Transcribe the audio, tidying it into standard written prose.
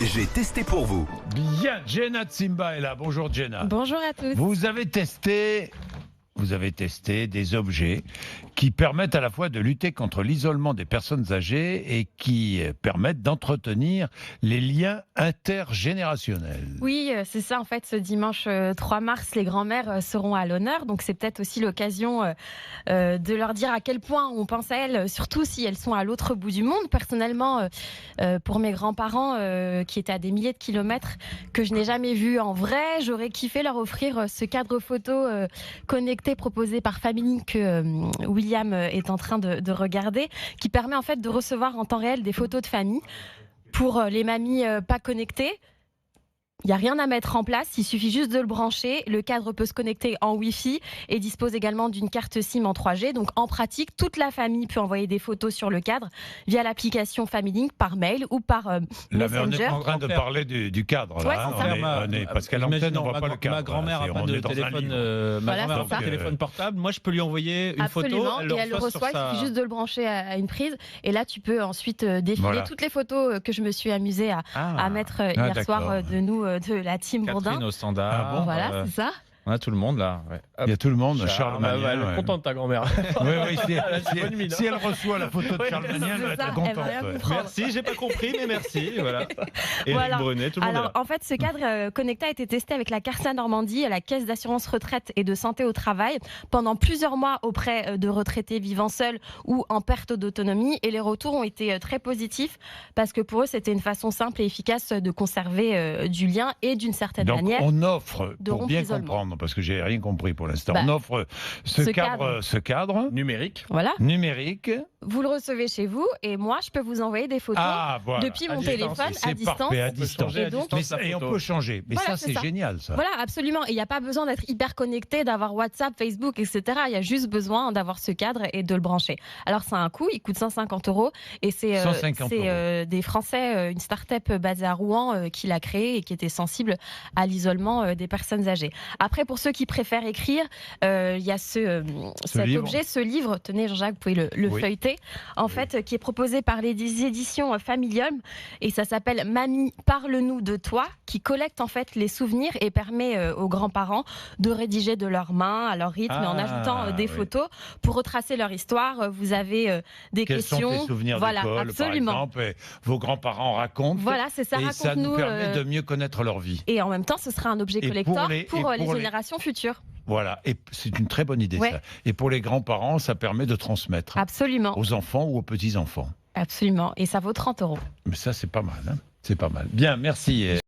J'ai testé pour vous. Bien, Jenna Tsimba est là. Bonjour Jenna. Bonjour à tous. Vous avez testé des objets qui permettent à la fois de lutter contre l'isolement des personnes âgées et qui permettent d'entretenir les liens intergénérationnels. Oui, c'est ça. En fait, ce dimanche 3 mars, les grands-mères seront à l'honneur. Donc, c'est peut-être aussi l'occasion de leur dire à quel point on pense à elles, surtout si elles sont à l'autre bout du monde. Personnellement, pour mes grands-parents qui étaient à des milliers de kilomètres, que je n'ai jamais vus en vrai, j'aurais kiffé leur offrir ce cadre photo connecté proposé par Family que William est en train de regarder, qui permet en fait de recevoir en temps réel des photos de famille. Pour les mamies pas connectées, il n'y a rien à mettre en place, il suffit juste de le brancher. Le cadre peut se connecter en Wi-Fi et dispose également d'une carte SIM en 3G. Donc en pratique, toute la famille peut envoyer des photos sur le cadre via l'application Family par mail ou par Là, mais on Messenger. est en train de parler du cadre. Ouais, Là, c'est ça. parce qu'à l'antenne, on ne voit pas le cadre. Ma grand-mère n'a pas On de est dans un téléphone, livre. Voilà, c'est ça. téléphone portable. Moi, je peux lui envoyer une Absolument, photo. et elle le reçoit, il suffit juste de le brancher à une prise. Et là, tu peux ensuite défiler Voilà. toutes les photos que je me suis amusée à mettre hier soir d'accord. de nous, de la team Bourdin. Catherine au standard. Ah bon Voilà, c'est ça. On a tout le monde là. Ouais. Il y a tout le monde, Charles bah, Magnin. elle est ouais. contente ta grand-mère. Oui, bonne mine, hein. si elle reçoit la photo de Ouais, Charles Magnin, elle va c'est être ça, elle contente. va rien ouais. comprendre. Merci, j'ai pas compris, mais merci. Voilà. Éric Voilà. Brunet, tout le monde est Alors, là. en fait, ce cadre connecté a été testé avec la CARSA Normandie, la Caisse d'assurance retraite et de santé au travail, pendant plusieurs mois auprès de retraités vivant seuls ou en perte d'autonomie. Et les retours ont été très positifs parce que pour eux, c'était une façon simple et efficace de conserver du lien et d'une certaine Donc manière. on offre, de pour rompre bien l'isolement. comprendre, parce que j'ai rien compris pour l'instant, Bah, on offre ce ce cadre Numérique. Voilà, numérique. vous le recevez chez vous et moi, je peux vous envoyer des photos Voilà. depuis à mon distance. téléphone C'est à distance. parfait, à On peut distance. changer à Et donc- distance la Et on photo. peut changer. Mais Voilà, ça, c'est c'est ça. génial, ça. Voilà, absolument. Et il n'y a pas besoin d'être hyper connecté, d'avoir WhatsApp, Facebook, etc. Il y a juste besoin d'avoir ce cadre et de le brancher. Alors, ça a un coût, il coûte 150 € et c'est 150 des Français, une start-up basée à Rouen qui l'a créé et qui était sensible à l'isolement des personnes âgées. Après, pour ceux qui préfèrent écrire, il y a cet livre. objet, ce livre, tenez Jean-Jacques, vous pouvez le Oui. feuilleter, en fait, qui est proposé par les éditions Familium et ça s'appelle Mamie, parle-nous de toi, qui collecte en fait les souvenirs et permet aux grands-parents de rédiger de leurs mains, à leur rythme, et en ajoutant des oui. photos pour retracer leur histoire. Vous avez des Quels questions. sont tes souvenirs Voilà, d'école, absolument. par exemple, et vos grands-parents racontent. Voilà, c'est ça. et ça nous Raconte-nous. permet de mieux connaître leur vie. Et en même temps, ce sera un objet Et collector pour les- pour et les pour les- générations futures. Voilà, et c'est une très bonne idée, Ouais. ça. Et pour les grands-parents, ça permet de transmettre Absolument, aux enfants ou aux petits-enfants. absolument. Et ça vaut 30 €. Mais ça, c'est pas mal. Hein, c'est pas mal. Bien, merci.